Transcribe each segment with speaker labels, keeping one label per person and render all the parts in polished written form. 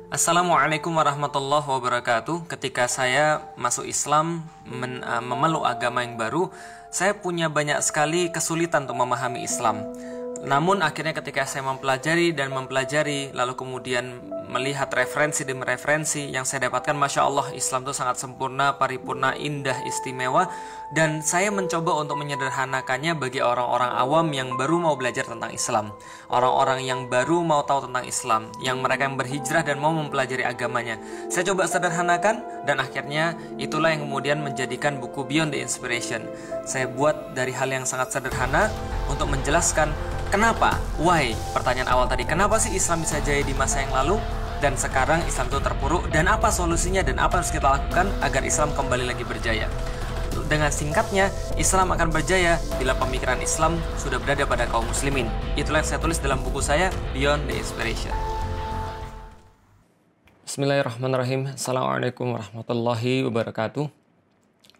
Speaker 1: Assalamualaikum warahmatullahi wabarakatuh. Ketika saya masuk Islam, memeluk agama yang baru, saya punya banyak sekali kesulitan untuk memahami Islam. Namun akhirnya ketika saya mempelajari, lalu kemudian melihat referensi demi referensi yang saya dapatkan, Masya Allah, Islam itu sangat sempurna, paripurna, indah, istimewa. Dan saya mencoba untuk menyederhanakannya bagi orang-orang awam yang baru mau belajar tentang Islam, orang-orang yang baru mau tahu tentang Islam, yang mereka yang berhijrah dan mau mempelajari agamanya. Saya coba sederhanakan, dan akhirnya itulah yang kemudian menjadikan buku Beyond the Inspiration. Saya buat dari hal yang sangat sederhana untuk menjelaskan kenapa, why, pertanyaan awal tadi, kenapa sih Islam bisa jaya di masa yang lalu dan sekarang Islam itu terpuruk, dan apa solusinya dan apa yang harus kita lakukan agar Islam kembali lagi berjaya. Dengan singkatnya, Islam akan berjaya bila pemikiran Islam sudah berada pada kaum muslimin. Itulah yang saya tulis dalam buku saya, Beyond the Inspiration. Bismillahirrahmanirrahim. Assalamualaikum warahmatullahi wabarakatuh.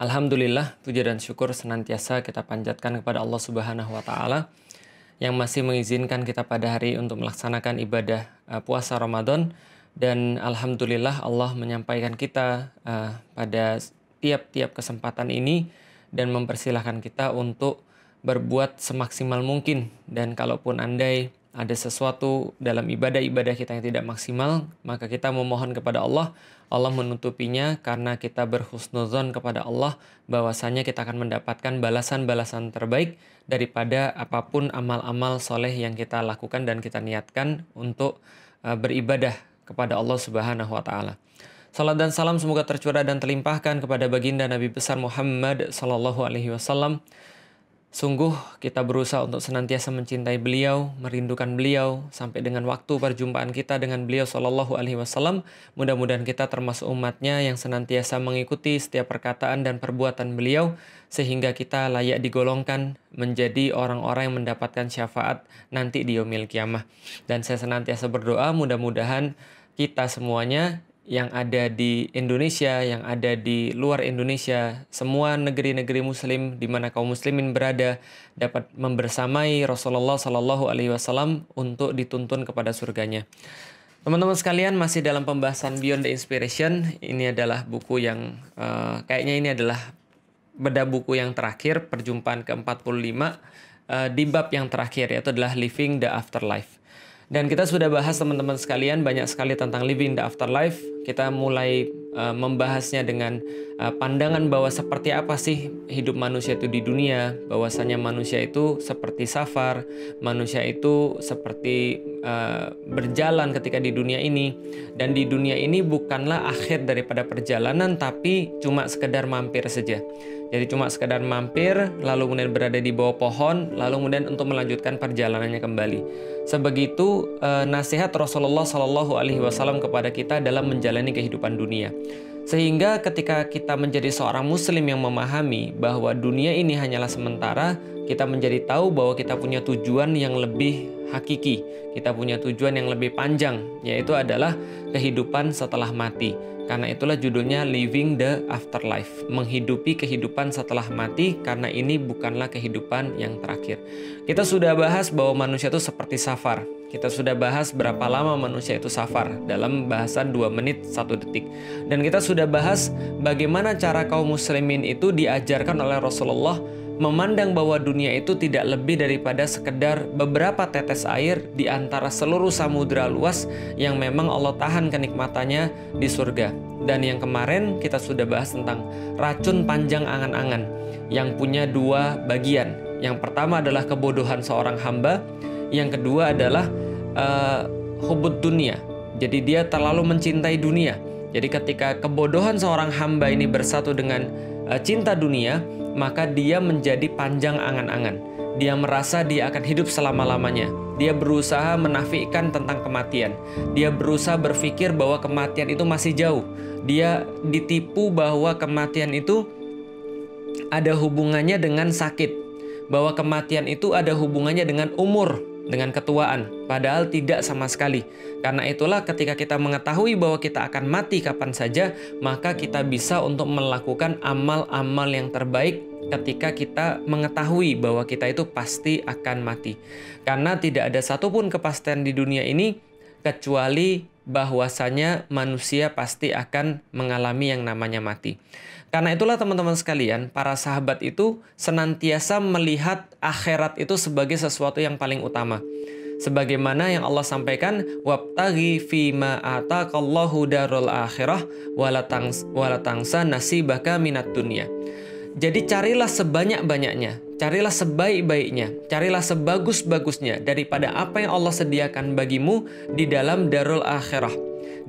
Speaker 1: Alhamdulillah, puja dan syukur senantiasa kita panjatkan kepada Allah Subhanahu wa Ta'ala yang masih mengizinkan kita pada hari untuk melaksanakan ibadah puasa Ramadan. Dan alhamdulillah Allah menyampaikan kita pada tiap-tiap kesempatan ini dan mempersilahkan kita untuk berbuat semaksimal mungkin. Dan kalaupun andai ada sesuatu dalam ibadah-ibadah kita yang tidak maksimal, maka kita memohon kepada Allah, Allah menutupinya karena kita berhusnuzon kepada Allah bahwasanya kita akan mendapatkan balasan-balasan terbaik daripada apapun amal-amal soleh yang kita lakukan dan kita niatkan untuk beribadah kepada Allah Subhanahu wa Ta'ala. Salat dan salam semoga tercurah dan terlimpahkan kepada baginda Nabi besar Muhammad sallallahu alaihi wasallam. Sungguh kita berusaha untuk senantiasa mencintai beliau, merindukan beliau sampai dengan waktu perjumpaan kita dengan beliau sallallahu alaihi wasallam. Mudah-mudahan kita termasuk umatnya yang senantiasa mengikuti setiap perkataan dan perbuatan beliau sehingga kita layak digolongkan menjadi orang-orang yang mendapatkan syafaat nanti di yaumil qiyamah. Dan saya senantiasa berdoa mudah-mudahan kita semuanya yang ada di Indonesia, yang ada di luar Indonesia, semua negeri-negeri muslim di mana kaum muslimin berada dapat membersamai Rasulullah Sallallahu Alaihi Wasallam untuk dituntun kepada surganya. Teman-teman sekalian, masih dalam pembahasan Beyond the Inspiration. Ini adalah buku yang kayaknya ini adalah bedah buku yang terakhir, perjumpaan ke-45 di bab yang terakhir, yaitu adalah Living the Afterlife. Dan kita sudah bahas teman-teman sekalian banyak sekali tentang living the afterlife. Kita mulai membahasnya dengan pandangan bahwa seperti apa sih hidup manusia itu di dunia. Bahwasanya manusia itu seperti safar, manusia itu seperti berjalan ketika di dunia ini. Dan di dunia ini bukanlah akhir daripada perjalanan, tapi cuma sekedar mampir saja. Jadi cuma sekedar mampir, lalu kemudian berada di bawah pohon, lalu kemudian untuk melanjutkan perjalanannya kembali. Sebegitu nasihat Rasulullah Shallallahu Alaihi Wasallam kepada kita dalam menjalani kehidupan dunia. Sehingga ketika kita menjadi seorang muslim yang memahami bahwa dunia ini hanyalah sementara, kita menjadi tahu bahwa kita punya tujuan yang lebih hakiki. Kita punya tujuan yang lebih panjang, yaitu adalah kehidupan setelah mati. Karena itulah judulnya Living the Afterlife, menghidupi kehidupan setelah mati, karena ini bukanlah kehidupan yang terakhir. Kita sudah bahas bahwa manusia itu seperti safar. Kita sudah bahas berapa lama manusia itu safar dalam bahasan 2 menit 1 detik. Dan kita sudah bahas bagaimana cara kaum muslimin itu diajarkan oleh Rasulullah memandang bahwa dunia itu tidak lebih daripada sekedar beberapa tetes air di antara seluruh samudra luas yang memang Allah tahan kenikmatannya di surga. Dan yang kemarin kita sudah bahas tentang racun panjang angan-angan yang punya 2 bagian. Yang pertama adalah kebodohan seorang hamba, yang kedua adalah hubud dunia. Jadi dia terlalu mencintai dunia. Jadi ketika kebodohan seorang hamba ini bersatu dengan cinta dunia, maka dia menjadi panjang angan-angan. Dia merasa dia akan hidup selama-lamanya. Dia berusaha menafikan tentang kematian. Dia berusaha berpikir bahwa kematian itu masih jauh. Dia ditipu bahwa kematian itu ada hubungannya dengan sakit. Bahwa kematian itu ada hubungannya dengan umur, dengan ketuaan. Padahal tidak sama sekali. Karena itulah ketika kita mengetahui bahwa kita akan mati kapan saja, maka kita bisa untuk melakukan amal-amal yang terbaik ketika kita mengetahui bahwa kita itu pasti akan mati. Karena tidak ada satupun kepastian di dunia ini kecuali bahwasanya manusia pasti akan mengalami yang namanya mati. Karena itulah teman-teman sekalian, para sahabat itu senantiasa melihat akhirat itu sebagai sesuatu yang paling utama. Sebagaimana yang Allah sampaikan, wabtaghi fima ataqallahu darul akhirah wala tangsa nasibaka minat dunya. Jadi carilah sebanyak-banyaknya, carilah sebaik-baiknya, carilah sebagus-bagusnya daripada apa yang Allah sediakan bagimu di dalam darul akhirah,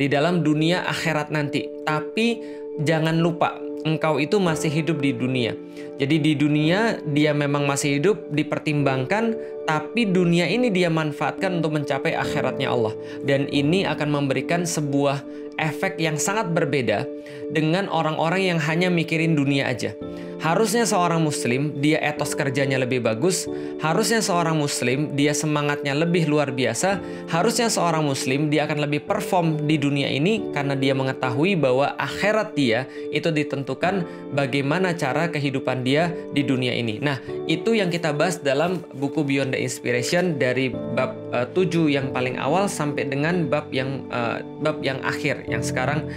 Speaker 1: di dalam dunia akhirat nanti. Tapi jangan lupa, engkau itu masih hidup di dunia. Jadi di dunia dia memang masih hidup, dipertimbangkan, tapi dunia ini dia manfaatkan untuk mencapai akhiratnya Allah. Dan ini akan memberikan sebuah efek yang sangat berbeda dengan orang-orang yang hanya mikirin dunia aja. Harusnya seorang muslim dia etos kerjanya lebih bagus, harusnya seorang muslim dia semangatnya lebih luar biasa, harusnya seorang muslim dia akan lebih perform di dunia ini karena dia mengetahui bahwa akhirat dia itu ditentukan bagaimana cara kehidupan dia di dunia ini. Nah, itu yang kita bahas dalam buku Beyond the Inspiration dari bab 7 yang paling awal sampai dengan bab yang akhir yang sekarang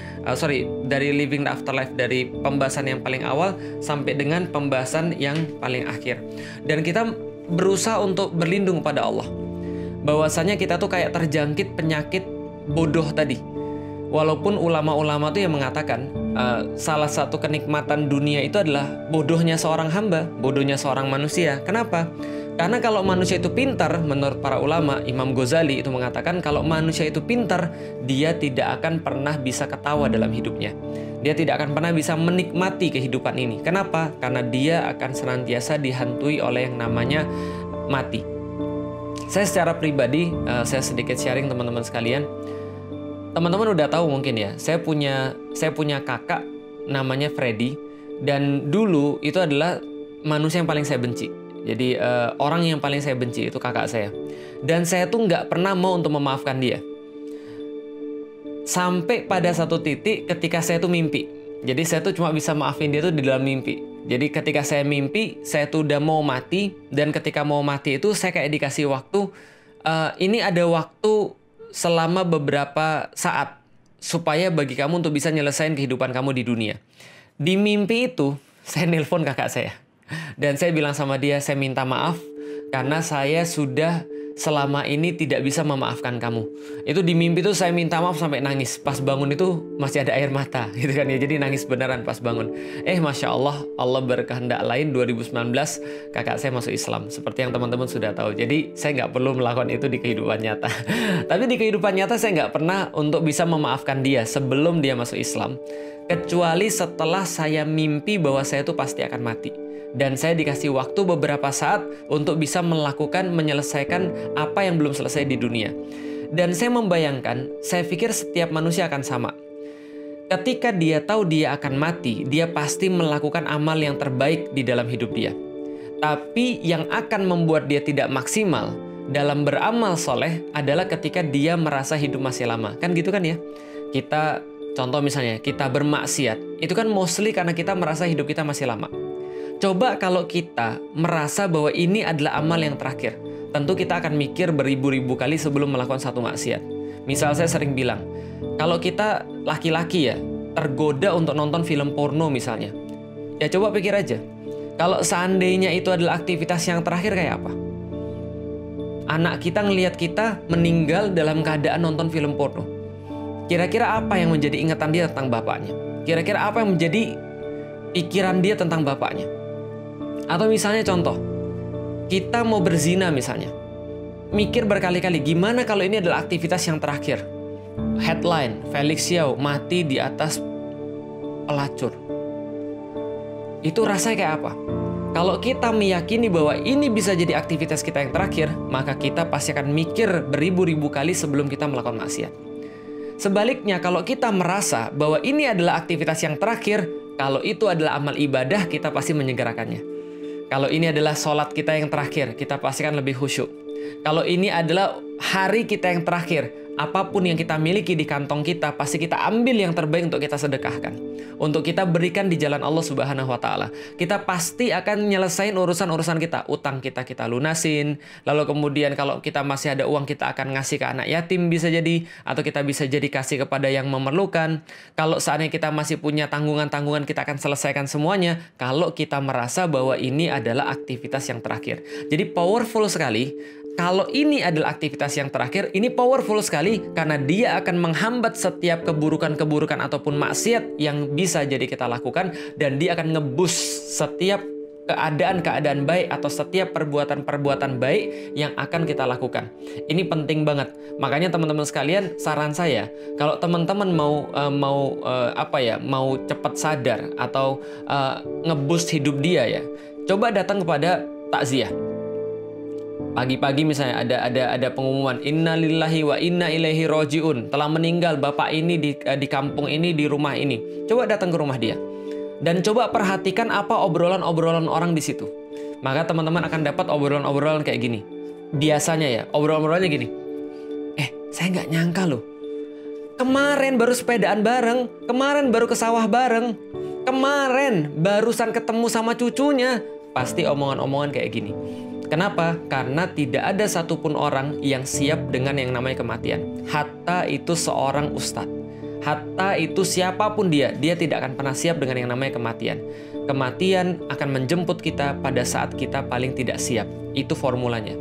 Speaker 1: dari Living the Afterlife, dari pembahasan yang paling awal sampai dengan pembahasan yang paling akhir. Dan kita berusaha untuk berlindung pada Allah. Bahwasanya kita tuh kayak terjangkit penyakit bodoh tadi. Walaupun ulama-ulama tuh yang mengatakan salah satu kenikmatan dunia itu adalah bodohnya seorang hamba, bodohnya seorang manusia. Kenapa? Karena kalau manusia itu pintar, menurut para ulama, Imam Ghazali itu mengatakan kalau manusia itu pintar, dia tidak akan pernah bisa ketawa dalam hidupnya. Dia tidak akan pernah bisa menikmati kehidupan ini. Kenapa? Karena dia akan senantiasa dihantui oleh yang namanya mati. Saya secara pribadi, saya sedikit sharing teman-teman sekalian. Teman-teman udah tahu mungkin ya, saya punya kakak namanya Freddy. Dan dulu itu adalah manusia yang paling saya benci. Jadi orang yang paling saya benci itu kakak saya. Dan saya tuh nggak pernah mau untuk memaafkan dia. Sampai pada satu titik ketika saya tuh mimpi. Jadi saya tuh cuma bisa maafin dia tuh di dalam mimpi. Jadi ketika saya mimpi, saya tuh udah mau mati. Dan ketika mau mati itu saya kayak dikasih waktu. Ini ada waktu selama beberapa saat. Supaya bagi kamu untuk bisa nyelesain kehidupan kamu di dunia. Di mimpi itu, saya nelpon kakak saya. Dan saya bilang sama dia, saya minta maaf karena saya sudah selama ini tidak bisa memaafkan kamu. Itu di mimpi tuh saya minta maaf sampai nangis. Pas bangun itu masih ada air mata gitu kan ya. Jadi nangis beneran pas bangun. Masya Allah, Allah berkehendak lain 2019 kakak saya masuk Islam. Seperti yang teman-teman sudah tahu. Jadi saya nggak perlu melakukan itu di kehidupan nyata. Tapi di kehidupan nyata saya nggak pernah untuk bisa memaafkan dia sebelum dia masuk Islam. Kecuali setelah saya mimpi bahwa saya tuh pasti akan mati. Dan saya dikasih waktu beberapa saat untuk bisa menyelesaikan apa yang belum selesai di dunia. Dan saya membayangkan, saya pikir setiap manusia akan sama. Ketika dia tahu dia akan mati, dia pasti melakukan amal yang terbaik di dalam hidup dia. Tapi yang akan membuat dia tidak maksimal dalam beramal soleh adalah ketika dia merasa hidup masih lama. Kan gitu kan ya? Contoh misalnya, kita bermaksiat. Itu kan mostly karena kita merasa hidup kita masih lama. Coba kalau kita merasa bahwa ini adalah amal yang terakhir. Tentu kita akan mikir beribu-ribu kali sebelum melakukan satu maksiat. Misal saya sering bilang, kalau kita laki-laki ya, tergoda untuk nonton film porno misalnya. Ya coba pikir aja, kalau seandainya itu adalah aktivitas yang terakhir kayak apa? Anak kita ngelihat kita meninggal dalam keadaan nonton film porno. Kira-kira apa yang menjadi ingatan dia tentang bapaknya? Kira-kira apa yang menjadi pikiran dia tentang bapaknya? Atau misalnya contoh, kita mau berzina misalnya. Mikir berkali-kali, gimana kalau ini adalah aktivitas yang terakhir? Headline, Felix Yao mati di atas pelacur. Itu rasanya kayak apa? Kalau kita meyakini bahwa ini bisa jadi aktivitas kita yang terakhir, maka kita pasti akan mikir beribu-ribu kali sebelum kita melakukan maksiat. Sebaliknya, kalau kita merasa bahwa ini adalah aktivitas yang terakhir, kalau itu adalah amal ibadah, kita pasti menyegerakannya. Kalau ini adalah sholat kita yang terakhir, kita pasti akan lebih khusyuk. Kalau ini adalah hari kita yang terakhir. Apapun yang kita miliki di kantong kita, pasti kita ambil yang terbaik untuk kita sedekahkan. Untuk kita berikan di jalan Allah Subhanahu wa Ta'ala. Kita pasti akan nyelesain urusan-urusan kita. Utang kita lunasin. Lalu kemudian kalau kita masih ada uang, kita akan ngasih ke anak yatim bisa jadi. Atau kita bisa jadi kasih kepada yang memerlukan. Kalau seandainya kita masih punya tanggungan-tanggungan, kita akan selesaikan semuanya. Kalau kita merasa bahwa ini adalah aktivitas yang terakhir. Jadi powerful sekali. Kalau ini adalah aktivitas yang terakhir, ini powerful sekali karena dia akan menghambat setiap keburukan-keburukan ataupun maksiat yang bisa jadi kita lakukan, dan dia akan ngebus setiap keadaan-keadaan baik atau setiap perbuatan-perbuatan baik yang akan kita lakukan. Ini penting banget. Makanya teman-teman sekalian, saran saya, kalau teman-teman mau cepat sadar atau ngeboost hidup dia ya, coba datang kepada takziah. Pagi-pagi misalnya ada pengumuman innalillahi wa inna ilaihi rojiun, telah meninggal bapak ini di kampung ini, di rumah ini. Coba datang ke rumah dia dan coba perhatikan apa obrolan-obrolan orang di situ. Maka teman-teman akan dapat obrolan-obrolan kayak gini. Biasanya ya obrolan-obrolannya gini. Saya nggak nyangka loh. Kemarin baru sepedaan bareng, kemarin baru ke sawah bareng, kemarin barusan ketemu sama cucunya. Pasti omongan-omongan kayak gini. Kenapa? Karena tidak ada satupun orang yang siap dengan yang namanya kematian. Hatta itu seorang ustadz. Hatta itu siapapun dia tidak akan pernah siap dengan yang namanya kematian. Kematian akan menjemput kita pada saat kita paling tidak siap. Itu formulanya.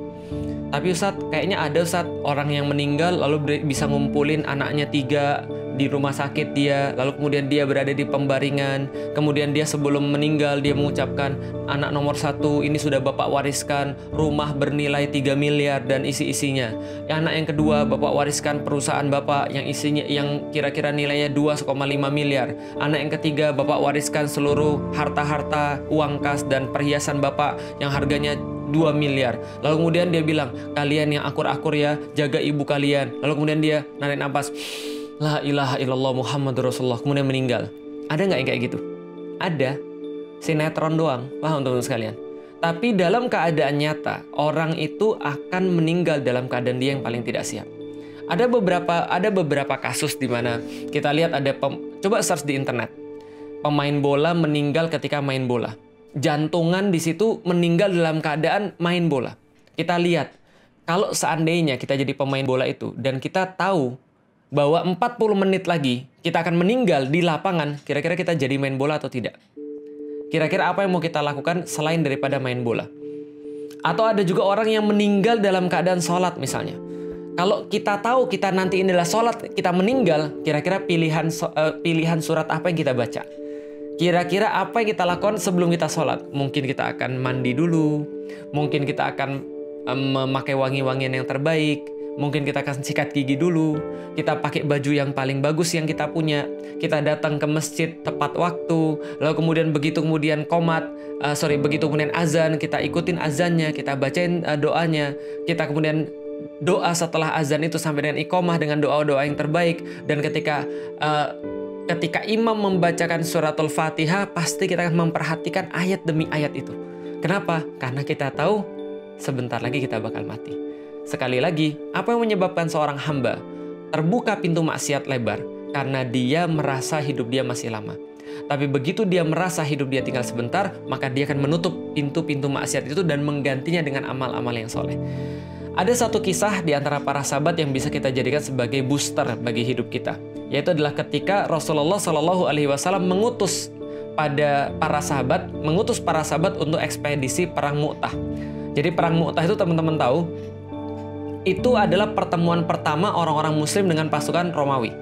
Speaker 1: Tapi Ustadz, kayaknya ada Ustadz orang yang meninggal lalu bisa ngumpulin anaknya 3 di rumah sakit dia, lalu kemudian dia berada di pembaringan, kemudian dia sebelum meninggal dia mengucapkan, anak nomor 1 ini sudah bapak wariskan rumah bernilai 3 miliar dan isi-isinya. Anak yang kedua bapak wariskan perusahaan bapak yang isinya yang kira-kira nilainya 2,5 miliar. Anak yang ketiga bapak wariskan seluruh harta-harta, uang kas dan perhiasan bapak yang harganya 2 miliar. Lalu kemudian dia bilang, kalian yang akur-akur ya, jaga ibu kalian. Lalu kemudian dia narik nafas, la ilaha illallah Muhammadur Rasulullah, kemudian meninggal. Ada nggak yang kayak gitu? Ada. Sinetron doang, paham teman-teman sekalian? Tapi dalam keadaan nyata, orang itu akan meninggal dalam keadaan dia yang paling tidak siap. Ada beberapa kasus di mana kita lihat coba search di internet. Pemain bola meninggal ketika main bola. Jantungan di situ meninggal dalam keadaan main bola. Kita lihat, kalau seandainya kita jadi pemain bola itu dan kita tahu bahwa 40 menit lagi kita akan meninggal di lapangan, kira-kira kita jadi main bola atau tidak? Kira-kira apa yang mau kita lakukan selain daripada main bola? Atau ada juga orang yang meninggal dalam keadaan sholat misalnya. Kalau kita tahu kita nanti inilah sholat, kita meninggal, kira-kira pilihan surat apa yang kita baca? Kira-kira apa yang kita lakukan sebelum kita sholat? Mungkin kita akan mandi dulu, mungkin kita akan memakai wangi-wangian yang terbaik, mungkin kita akan sikat gigi dulu, kita pakai baju yang paling bagus yang kita punya, kita datang ke masjid tepat waktu, lalu kemudian begitu kemudian azan, kita ikutin azannya, kita bacain doanya, kita kemudian doa setelah azan itu sampai dengan iqomah dengan doa-doa yang terbaik, dan ketika imam membacakan suratul Fatihah, pasti kita akan memperhatikan ayat demi ayat itu. Kenapa? Karena kita tahu sebentar lagi kita bakal mati. Sekali lagi, apa yang menyebabkan seorang hamba terbuka pintu maksiat lebar? Karena dia merasa hidup dia masih lama. Tapi begitu dia merasa hidup dia tinggal sebentar, maka dia akan menutup pintu-pintu maksiat itu dan menggantinya dengan amal-amal yang soleh. Ada satu kisah di antara para sahabat yang bisa kita jadikan sebagai booster bagi hidup kita, yaitu adalah ketika Rasulullah Shallallahu Alaihi Wasallam mengutus para sahabat untuk ekspedisi perang Mu'tah. Jadi perang Mu'tah itu teman-teman tahu, itu adalah pertemuan pertama orang-orang Muslim dengan pasukan Romawi.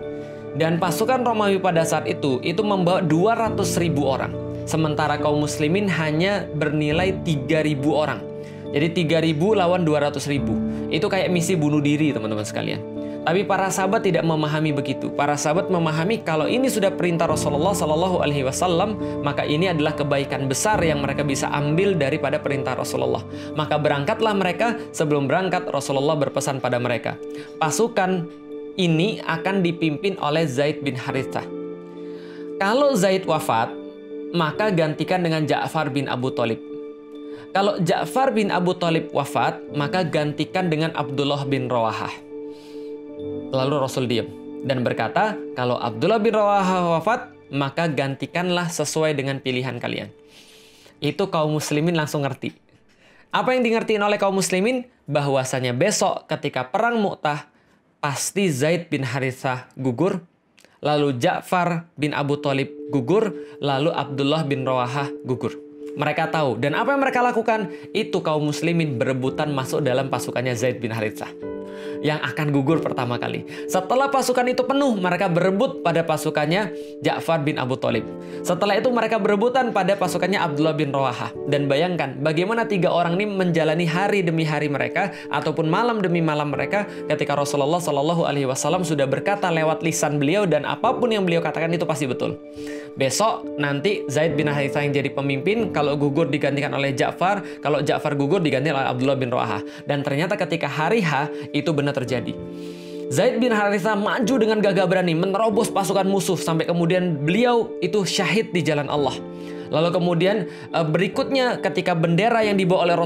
Speaker 1: Dan pasukan Romawi pada saat itu membawa 200.000 orang, sementara kaum Muslimin hanya bernilai 3.000 orang. Jadi 3.000 lawan 200.000. Itu kayak misi bunuh diri teman-teman sekalian. Tapi para sahabat tidak memahami begitu. Para sahabat memahami kalau ini sudah perintah Rasulullah Sallallahu Alaihi Wasallam, maka ini adalah kebaikan besar yang mereka bisa ambil daripada perintah Rasulullah. Maka berangkatlah mereka. Sebelum berangkat, Rasulullah berpesan pada mereka, pasukan ini akan dipimpin oleh Zaid bin Harithah. Kalau Zaid wafat, maka gantikan dengan Ja'far bin Abu Thalib. Kalau Ja'far bin Abu Thalib wafat, maka gantikan dengan Abdullah bin Rawahah. Lalu Rasul diam dan berkata, kalau Abdullah bin Rawahah wafat, maka gantikanlah sesuai dengan pilihan kalian. Itu kaum muslimin langsung ngerti. Apa yang dingertiin oleh kaum muslimin? Bahwasanya besok ketika perang Mu'tah, pasti Zaid bin Harithah gugur, lalu Ja'far bin Abu Thalib gugur, lalu Abdullah bin Rawahah gugur. Mereka tahu, dan apa yang mereka lakukan? Itu kaum muslimin berebutan masuk dalam pasukannya Zaid bin Harithah yang akan gugur pertama kali. Setelah pasukan itu penuh, mereka berebut pada pasukannya Ja'far bin Abu Thalib. Setelah itu mereka berebutan pada pasukannya Abdullah bin Rawahah. Dan bayangkan bagaimana 3 orang ini menjalani hari demi hari mereka ataupun malam demi malam mereka ketika Rasulullah Shallallahu Alaihi Wasallam sudah berkata lewat lisan beliau, dan apapun yang beliau katakan itu pasti betul. Besok nanti Zaid bin Harithah yang jadi pemimpin, kalau gugur digantikan oleh Ja'far, kalau Ja'far gugur diganti oleh Abdullah bin Rawahah. Dan ternyata ketika hari H itu benar terjadi. Zaid bin Harithah maju dengan gagah berani menerobos pasukan musuh sampai kemudian beliau itu syahid di jalan Allah. Lalu kemudian berikutnya ketika bendera yang dibawa oleh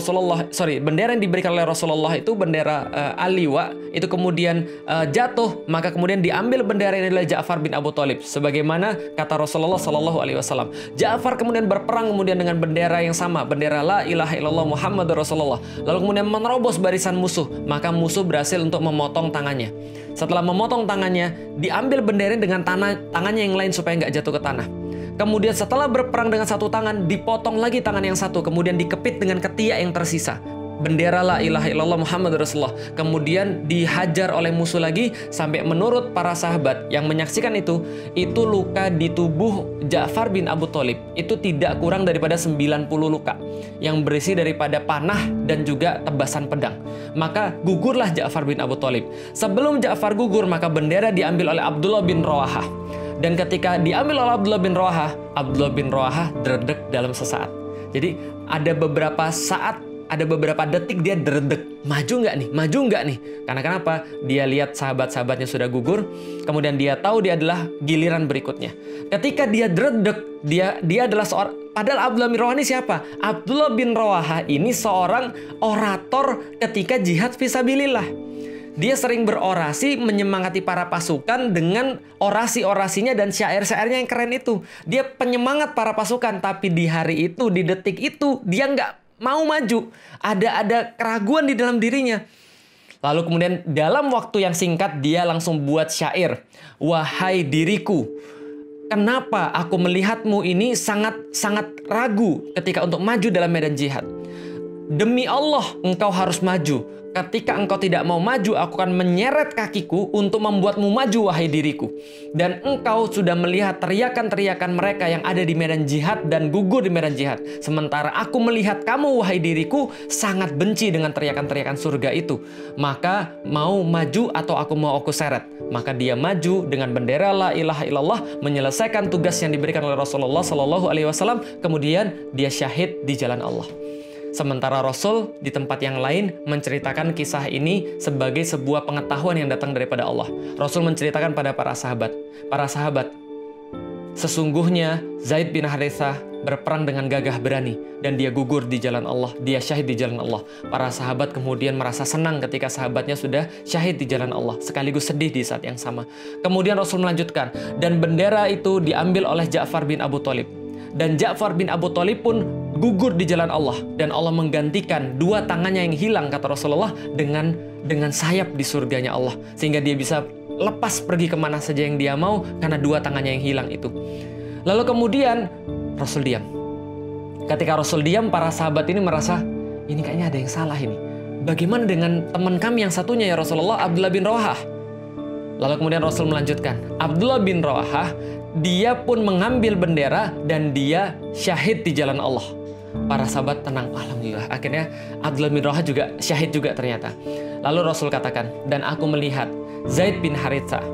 Speaker 1: bendera yang diberikan oleh Rasulullah itu bendera Al-Liwa itu kemudian jatuh, maka kemudian diambil bendera ini oleh Ja'far bin Abu Thalib. Sebagaimana kata Rasulullah Shallallahu Alaihi Wasallam, Ja'far kemudian berperang kemudian dengan bendera yang sama, bendera La ilaha illallah Muhammadur Rasulullah. Lalu kemudian menerobos barisan musuh, maka musuh berhasil untuk memotong tangannya. Setelah memotong tangannya, diambil bendera dengan tangannya yang lain supaya nggak jatuh ke tanah. Kemudian setelah berperang dengan satu tangan, dipotong lagi tangan yang satu, kemudian dikepit dengan ketiak yang tersisa. Bendera La ilaha illallah Muhammad Rasulullah. Kemudian dihajar oleh musuh lagi sampai menurut para sahabat yang menyaksikan itu luka di tubuh Ja'far bin Abu Thalib itu tidak kurang daripada 90 luka yang berisi daripada panah dan juga tebasan pedang. Maka gugurlah Ja'far bin Abu Thalib. Sebelum Ja'far gugur, maka bendera diambil oleh Abdullah bin Rawahah. Dan ketika diambil oleh Abdullah bin Rawahah dredeg dalam sesaat. Jadi ada beberapa detik dia dredeg. Maju nggak nih? Karena kenapa? Dia lihat sahabat-sahabatnya sudah gugur. Kemudian dia tahu dia adalah giliran berikutnya. Ketika dia dredeg, dia adalah seorang. Padahal Abdullah bin Rawahah ini siapa? Abdullah bin Rawahah ini seorang orator ketika jihad fisabilillah. Dia sering berorasi, menyemangati para pasukan dengan orasi-orasinya dan syair-syairnya yang keren itu. Dia penyemangat para pasukan, tapi di hari itu, di detik itu, dia nggak mau maju. Ada keraguan di dalam dirinya. Lalu kemudian dalam waktu yang singkat, dia langsung buat syair. Wahai diriku, kenapa aku melihatmu ini sangat ragu ketika untuk maju dalam medan jihad? Demi Allah, engkau harus maju. Ketika engkau tidak mau maju, aku akan menyeret kakiku untuk membuatmu maju, wahai diriku. Dan engkau sudah melihat teriakan-teriakan mereka yang ada di medan jihad dan gugur di medan jihad. Sementara aku melihat kamu, wahai diriku, sangat benci dengan teriakan-teriakan surga itu. Maka mau maju atau aku seret? Maka dia maju dengan bendera La ilaha illallah, menyelesaikan tugas yang diberikan oleh Rasulullah Shallallahu Alaihi Wasallam. Kemudian dia syahid di jalan Allah. Sementara Rasul di tempat yang lain menceritakan kisah ini sebagai sebuah pengetahuan yang datang daripada Allah. Rasul menceritakan pada para sahabat, sesungguhnya Zaid bin Harithah berperang dengan gagah berani dan dia gugur di jalan Allah, dia syahid di jalan Allah. Para sahabat kemudian merasa senang ketika sahabatnya sudah syahid di jalan Allah, sekaligus sedih di saat yang sama. Kemudian Rasul melanjutkan, dan bendera itu diambil oleh Ja'far bin Abu Thalib. Dan Ja'far bin Abu Thalib pun gugur di jalan Allah. Dan Allah menggantikan 2 tangannya yang hilang, kata Rasulullah, dengan sayap di surganya Allah. Sehingga dia bisa lepas pergi kemana saja yang dia mau karena 2 tangannya yang hilang itu. Lalu kemudian Rasul diam. Ketika Rasul diam, para sahabat ini merasa, ini kayaknya ada yang salah ini. Bagaimana dengan teman kami yang satunya ya Rasulullah, Abdullah bin Rawahah? Lalu kemudian Rasul melanjutkan, Abdullah bin Rawahah, dia pun mengambil bendera dan dia syahid di jalan Allah. Para sahabat tenang, alhamdulillah. Akhirnya Abdullah bin Rawahah juga syahid juga ternyata. Lalu Rasul katakan, dan aku melihat Zaid bin Harithah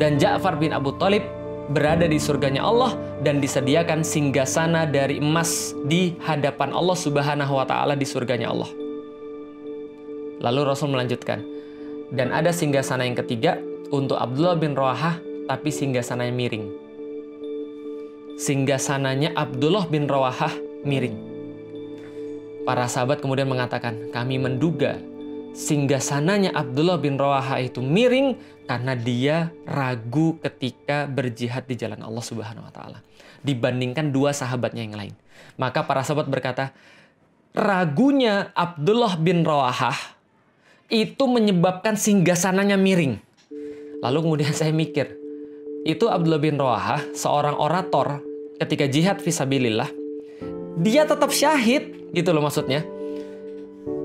Speaker 1: dan Ja'far bin Abu Thalib berada di surganya Allah dan disediakan singgasana dari emas di hadapan Allah Subhanahu wa taala di surganya Allah. Lalu Rasul melanjutkan, dan ada singgasana yang ketiga untuk Abdullah bin Rawahah, tapi singgasananya miring. Singgasananya Abdullah bin Rawahah miring. Para sahabat kemudian mengatakan, kami menduga singgasananya Abdullah bin Rawahah itu miring karena dia ragu ketika berjihad di jalan Allah Subhanahu wa taala dibandingkan dua sahabatnya yang lain. Maka para sahabat berkata, ragunya Abdullah bin Rawahah itu menyebabkan singgasananya miring. Lalu kemudian saya mikir, itu Abdullah bin Rawahah seorang orator ketika jihad fisabilillah, dia tetap syahid gitu loh maksudnya.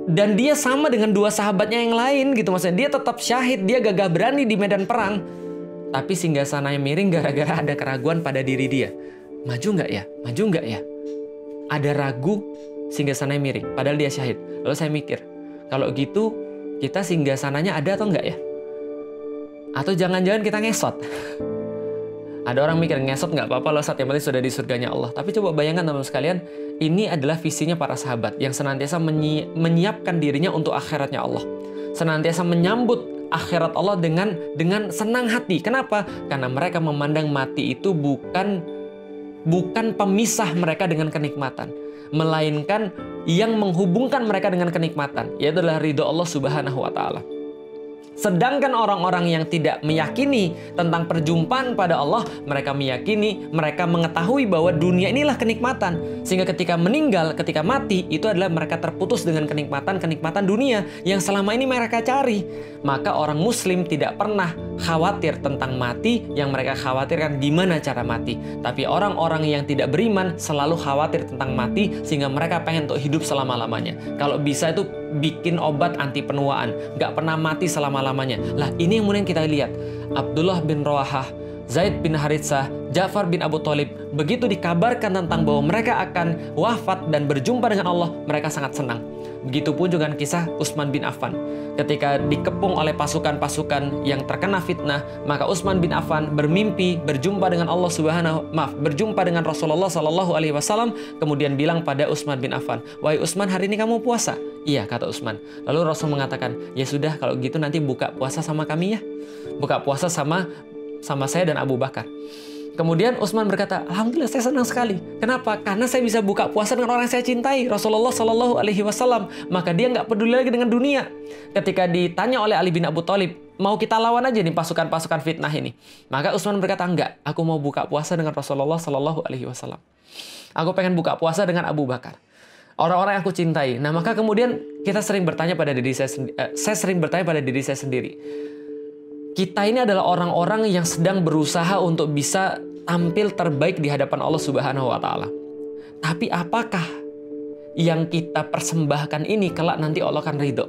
Speaker 1: Dan dia sama dengan dua sahabatnya yang lain gitu maksudnya. Dia tetap syahid, dia gagah berani di medan perang. Tapi singgasananya miring gara-gara ada keraguan pada diri dia. Maju nggak ya? Maju nggak ya? Ada ragu, singgasananya miring. Padahal dia syahid. Lalu saya mikir, kalau gitu kita singgasananya ada atau nggak ya? Atau jangan-jangan kita ngesot? Ada orang mikir, ngesot nggak apa-apa loh, saat yang penting sudah di surganya Allah. Tapi coba bayangkan teman-teman sekalian, ini adalah visinya para sahabat yang senantiasa menyiapkan dirinya untuk akhiratnya Allah. Senantiasa menyambut akhirat Allah dengan senang hati. Kenapa? Karena mereka memandang mati itu bukan pemisah mereka dengan kenikmatan, melainkan yang menghubungkan mereka dengan kenikmatan, yaitu adalah ridho Allah Subhanahu wa taala. Sedangkan orang-orang yang tidak meyakini tentang perjumpaan pada Allah, mereka meyakini, mereka mengetahui bahwa dunia inilah kenikmatan. Sehingga ketika meninggal, ketika mati, itu adalah mereka terputus dengan kenikmatan dunia yang selama ini mereka cari. Maka orang muslim tidak pernah khawatir tentang mati, yang mereka khawatirkan gimana cara mati. Tapi orang-orang yang tidak beriman selalu khawatir tentang mati, sehingga mereka pengen untuk hidup selama-lamanya. Kalau bisa itu bikin obat anti penuaan, nggak pernah mati selama-lamanya. Lah ini yang kemudian kita lihat, Abdullah bin Rawahah, Zaid bin Haritsah, Ja'far bin Abu Thalib, begitu dikabarkan tentang bahwa mereka akan wafat dan berjumpa dengan Allah, mereka sangat senang. Begitupun dengan kisah Utsman bin Affan. Ketika dikepung oleh pasukan-pasukan yang terkena fitnah, maka Utsman bin Affan bermimpi berjumpa dengan berjumpa dengan Rasulullah Shallallahu Alaihi Wasallam, kemudian bilang pada Utsman bin Affan, wahai Utsman, hari ini kamu puasa? Iya, kata Utsman. Lalu Rasul mengatakan, ya sudah, kalau gitu nanti buka puasa sama kami ya. Buka puasa sama saya dan Abu Bakar. Kemudian Utsman berkata, alhamdulillah saya senang sekali. Kenapa? Karena saya bisa buka puasa dengan orang yang saya cintai, Rasulullah Shallallahu Alaihi Wasallam. Maka dia nggak peduli lagi dengan dunia. Ketika ditanya oleh Ali bin Abu Thalib, mau kita lawan aja nih pasukan-pasukan fitnah ini. Maka Utsman berkata, enggak, aku mau buka puasa dengan Rasulullah Shallallahu Alaihi Wasallam. Aku pengen buka puasa dengan Abu Bakar, orang-orang yang aku cintai. Nah, maka kemudian kita sering bertanya pada diri saya sering bertanya pada diri saya sendiri. Kita ini adalah orang-orang yang sedang berusaha untuk bisa tampil terbaik di hadapan Allah Subhanahu wa taala. Tapi apakah yang kita persembahkan ini kelak nanti Allah akan ridho?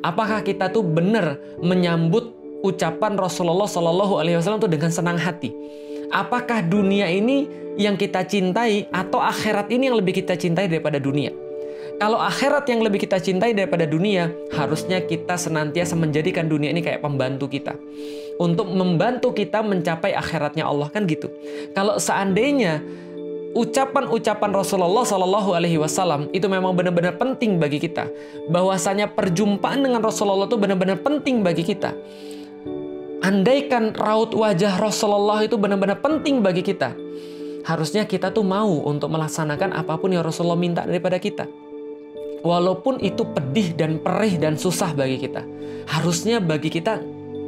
Speaker 1: Apakah kita tuh benar menyambut ucapan Rasulullah Shallallahu Alaihi Wasallam itu dengan senang hati? Apakah dunia ini yang kita cintai atau akhirat ini yang lebih kita cintai daripada dunia? Kalau akhirat yang lebih kita cintai daripada dunia, harusnya kita senantiasa menjadikan dunia ini kayak pembantu kita, untuk membantu kita mencapai akhiratnya Allah, kan gitu. Kalau seandainya ucapan-ucapan Rasulullah Shallallahu Alaihi Wasallam itu memang benar-benar penting bagi kita, bahwasanya perjumpaan dengan Rasulullah itu benar-benar penting bagi kita, andaikan raut wajah Rasulullah itu benar-benar penting bagi kita, harusnya kita tuh mau untuk melaksanakan apapun yang Rasulullah minta daripada kita. Walaupun itu pedih dan perih dan susah bagi kita, harusnya bagi kita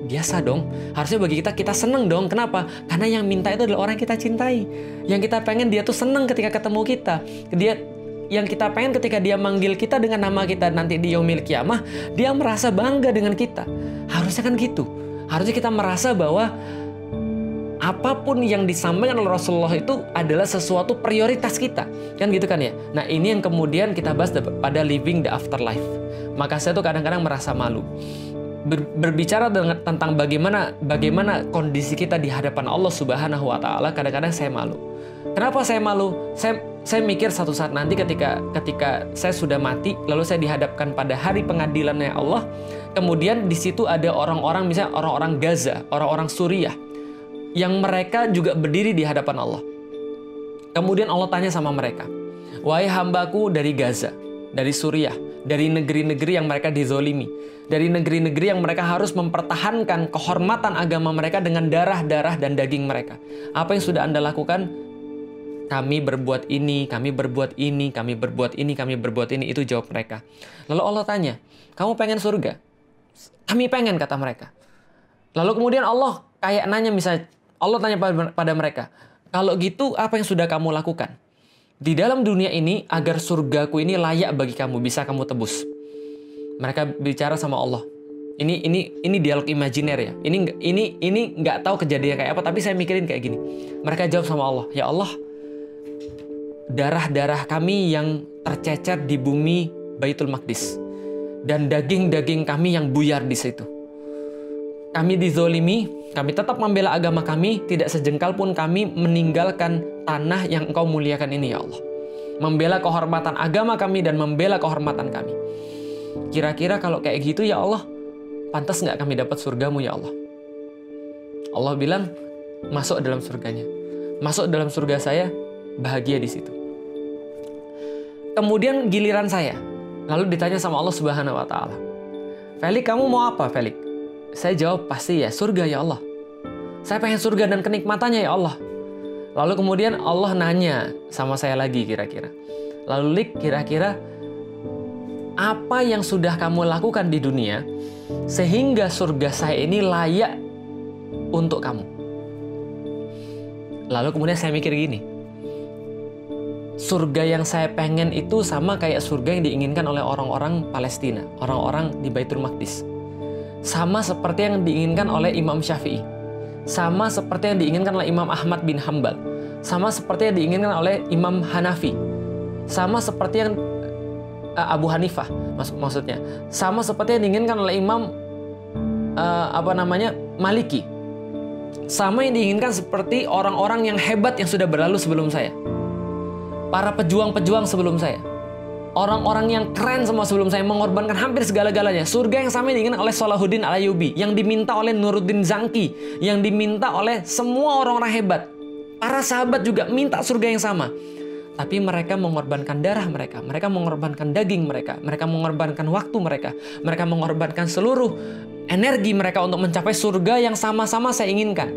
Speaker 1: biasa dong. Harusnya bagi kita seneng dong. Kenapa? Karena yang minta itu adalah orang yang kita cintai. Yang kita pengen dia tuh seneng ketika ketemu kita. Yang kita pengen ketika dia manggil kita dengan nama kita nanti di yaumil qiyamah, dia merasa bangga dengan kita. Harusnya kan gitu. Harusnya kita merasa bahwa apapun yang disampaikan oleh Rasulullah itu adalah sesuatu prioritas kita. Kan gitu kan ya? Nah, ini yang kemudian kita bahas pada living the afterlife. Maka saya tuh kadang-kadang merasa malu. Berbicara tentang bagaimana kondisi kita di hadapan Allah Subhanahu wa taala, kadang-kadang saya malu. Kenapa saya malu? Saya mikir satu saat nanti ketika saya sudah mati, lalu saya dihadapkan pada hari pengadilannya Allah, kemudian di situ ada orang-orang, misalnya orang-orang Gaza, orang-orang Suriah, yang mereka juga berdiri di hadapan Allah. Kemudian Allah tanya sama mereka, wahai hambaku dari Gaza, dari Suriah, dari negeri-negeri yang mereka dizolimi, dari negeri-negeri yang mereka harus mempertahankan kehormatan agama mereka dengan darah-darah dan daging mereka. Apa yang sudah Anda lakukan? Kami berbuat ini, kami berbuat ini, kami berbuat ini, kami berbuat ini. Itu jawab mereka. Lalu Allah tanya, kamu pengen surga? Kami pengen, kata mereka. Lalu kemudian Allah kayak nanya, misalnya Allah tanya pada mereka, kalau gitu apa yang sudah kamu lakukan di dalam dunia ini agar surgaku ini layak bagi kamu, bisa kamu tebus? Mereka bicara sama Allah. Ini dialog imajiner ya. Ini nggak tahu kejadian kayak apa, tapi saya mikirin kayak gini. Mereka jawab sama Allah, ya Allah, darah-darah kami yang tercecer di bumi Baitul Maqdis dan daging-daging kami yang buyar di situ. Kami dizolimi, kami tetap membela agama kami, tidak sejengkal pun kami meninggalkan tanah yang Engkau muliakan ini, ya Allah. Membela kehormatan agama kami dan membela kehormatan kami. Kira-kira kalau kayak gitu, ya Allah, pantas nggak kami dapat surgamu, ya Allah? Allah bilang, masuk dalam surganya. Masuk dalam surga saya, bahagia di situ. Kemudian giliran saya, lalu ditanya sama Allah Subhanahu wa Ta'ala, Felix, kamu mau apa, Felix? Saya jawab, pasti ya surga, ya Allah. Saya pengen surga dan kenikmatannya, ya Allah. Lalu kemudian Allah nanya sama saya lagi kira-kira, lalu Lik, kira-kira apa yang sudah kamu lakukan di dunia sehingga surga saya ini layak untuk kamu? Lalu kemudian saya mikir gini, surga yang saya pengen itu sama kayak surga yang diinginkan oleh orang-orang Palestina, orang-orang di Baitul Maqdis. Sama seperti yang diinginkan oleh Imam Syafi'i. Sama seperti yang diinginkan oleh Imam Ahmad bin Hambal. Sama seperti yang diinginkan oleh Imam Hanafi. Sama seperti yang Abu Hanifah maksudnya. Sama seperti yang diinginkan oleh Imam Maliki. Sama yang diinginkan seperti orang-orang yang hebat yang sudah berlalu sebelum saya. Para pejuang-pejuang sebelum saya. Orang-orang yang keren semua sebelum saya, mengorbankan hampir segala-galanya. Surga yang sama diinginkan oleh Salahuddin Al-Ayyubi, yang diminta oleh Nuruddin Zangki, yang diminta oleh semua orang-orang hebat. Para sahabat juga minta surga yang sama. Tapi mereka mengorbankan darah mereka, mereka mengorbankan daging mereka mengorbankan waktu mereka mengorbankan seluruh energi mereka untuk mencapai surga yang sama-sama saya inginkan.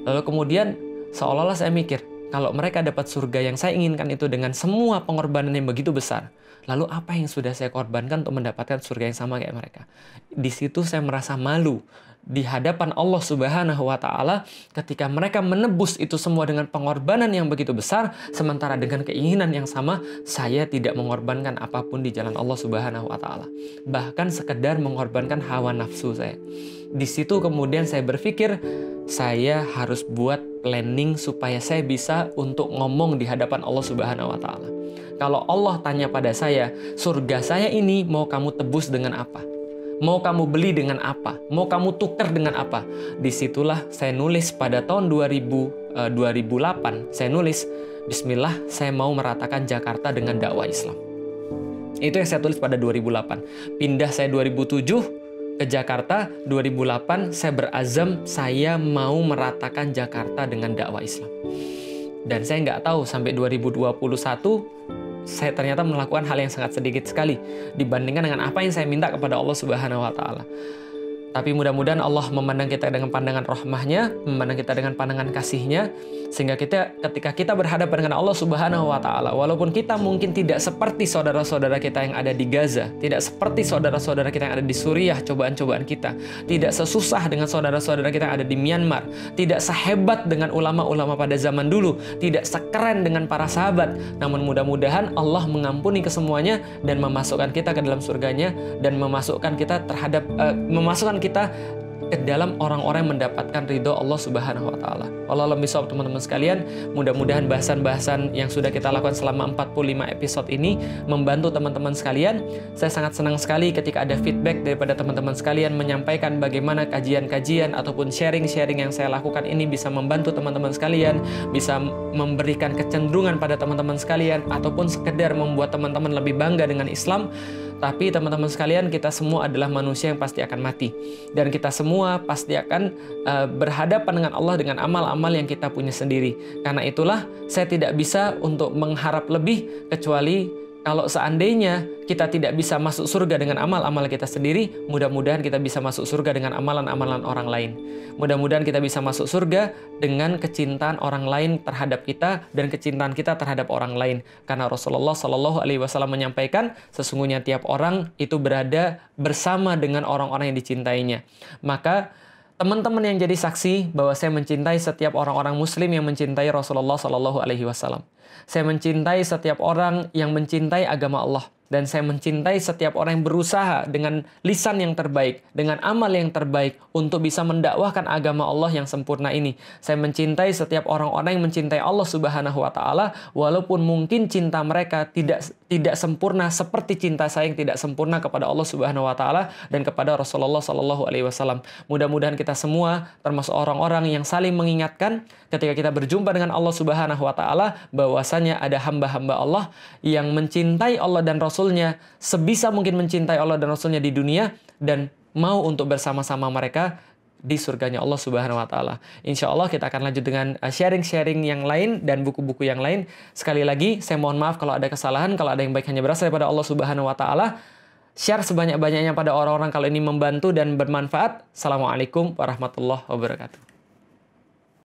Speaker 1: Lalu kemudian seolah-olah saya mikir, kalau mereka dapat surga yang saya inginkan itu dengan semua pengorbanan yang begitu besar, lalu apa yang sudah saya korbankan untuk mendapatkan surga yang sama kayak mereka? Di situ saya merasa malu di hadapan Allah Subhanahu wa Ta'ala ketika mereka menebus itu semua dengan pengorbanan yang begitu besar, sementara dengan keinginan yang sama saya tidak mengorbankan apapun di jalan Allah Subhanahu wa Ta'ala. Bahkan sekedar mengorbankan hawa nafsu saya. Di situ kemudian saya berpikir, saya harus buat planning supaya saya bisa untuk ngomong di hadapan Allah Subhanahu wa Ta'ala. Kalau Allah tanya pada saya, surga saya ini mau kamu tebus dengan apa? Mau kamu beli dengan apa? Mau kamu tukar dengan apa? Disitulah saya nulis pada tahun 2008, saya nulis, Bismillah, saya mau meratakan Jakarta dengan dakwah Islam. Itu yang saya tulis pada 2008. Pindah saya 2007 ke Jakarta, 2008 saya berazam saya mau meratakan Jakarta dengan dakwah Islam. Dan saya nggak tahu sampai 2021 saya ternyata melakukan hal yang sangat sedikit sekali dibandingkan dengan apa yang saya minta kepada Allah Subhanahu wa Ta'ala. Tapi mudah-mudahan Allah memandang kita dengan pandangan rahmahnya, memandang kita dengan pandangan kasihnya, sehingga ketika kita berhadapan dengan Allah Subhanahu wa Ta'ala, walaupun kita mungkin tidak seperti saudara-saudara kita yang ada di Gaza, tidak seperti saudara-saudara kita yang ada di Suriah, cobaan-cobaan kita, tidak sesusah dengan saudara-saudara kita yang ada di Myanmar, tidak sehebat dengan ulama-ulama pada zaman dulu, tidak sekeren dengan para sahabat, namun mudah-mudahan Allah mengampuni kesemuanya dan memasukkan kita ke dalam surganya, dan memasukkan kita kita ke dalam orang-orang yang mendapatkan ridho Allah Subhanahu wa Ta'ala. Wallahu a'lam bishawab, teman-teman sekalian. Mudah-mudahan bahasan-bahasan yang sudah kita lakukan selama 45 episode ini membantu teman-teman sekalian. Saya sangat senang sekali ketika ada feedback daripada teman-teman sekalian menyampaikan bagaimana kajian-kajian ataupun sharing-sharing yang saya lakukan ini bisa membantu teman-teman sekalian, bisa memberikan kecenderungan pada teman-teman sekalian, ataupun sekedar membuat teman-teman lebih bangga dengan Islam. Tapi teman-teman sekalian, kita semua adalah manusia yang pasti akan mati. Dan kita semua pasti akan berhadapan dengan Allah dengan amal-amal yang kita punya sendiri. Karena itulah saya tidak bisa untuk mengharap lebih kecuali kalau seandainya kita tidak bisa masuk surga dengan amal-amal kita sendiri, mudah-mudahan kita bisa masuk surga dengan amalan-amalan orang lain. Mudah-mudahan kita bisa masuk surga dengan kecintaan orang lain terhadap kita dan kecintaan kita terhadap orang lain. Karena Rasulullah Shallallahu Alaihi Wasallam menyampaikan, sesungguhnya tiap orang itu berada bersama dengan orang-orang yang dicintainya. Maka teman-teman yang jadi saksi bahwa saya mencintai setiap orang-orang Muslim yang mencintai Rasulullah Shallallahu Alaihi Wasallam. Saya mencintai setiap orang yang mencintai agama Allah. Dan saya mencintai setiap orang yang berusaha dengan lisan yang terbaik, dengan amal yang terbaik untuk bisa mendakwahkan agama Allah yang sempurna ini. Saya mencintai setiap orang-orang yang mencintai Allah Subhanahu wa taala walaupun mungkin cinta mereka tidak sempurna seperti cinta saya yang tidak sempurna kepada Allah Subhanahu wa taala dan kepada Rasulullah sallallahu alaihi wasallam. Mudah-mudahan kita semua termasuk orang-orang yang saling mengingatkan ketika kita berjumpa dengan Allah Subhanahu wa taala bahwasanya ada hamba-hamba Allah yang mencintai Allah dan Rasulnya sebisa mungkin mencintai Allah dan Rasulnya di dunia dan mau untuk bersama-sama mereka di surganya Allah Subhanahu wa taala. Insya Allah kita akan lanjut dengan sharing-sharing yang lain dan buku-buku yang lain. Sekali lagi saya mohon maaf kalau ada kesalahan, kalau ada yang baik hanya berasal daripada Allah Subhanahu wa taala. Share sebanyak-banyaknya pada orang-orang kalau ini membantu dan bermanfaat. Assalamualaikum warahmatullahi wabarakatuh.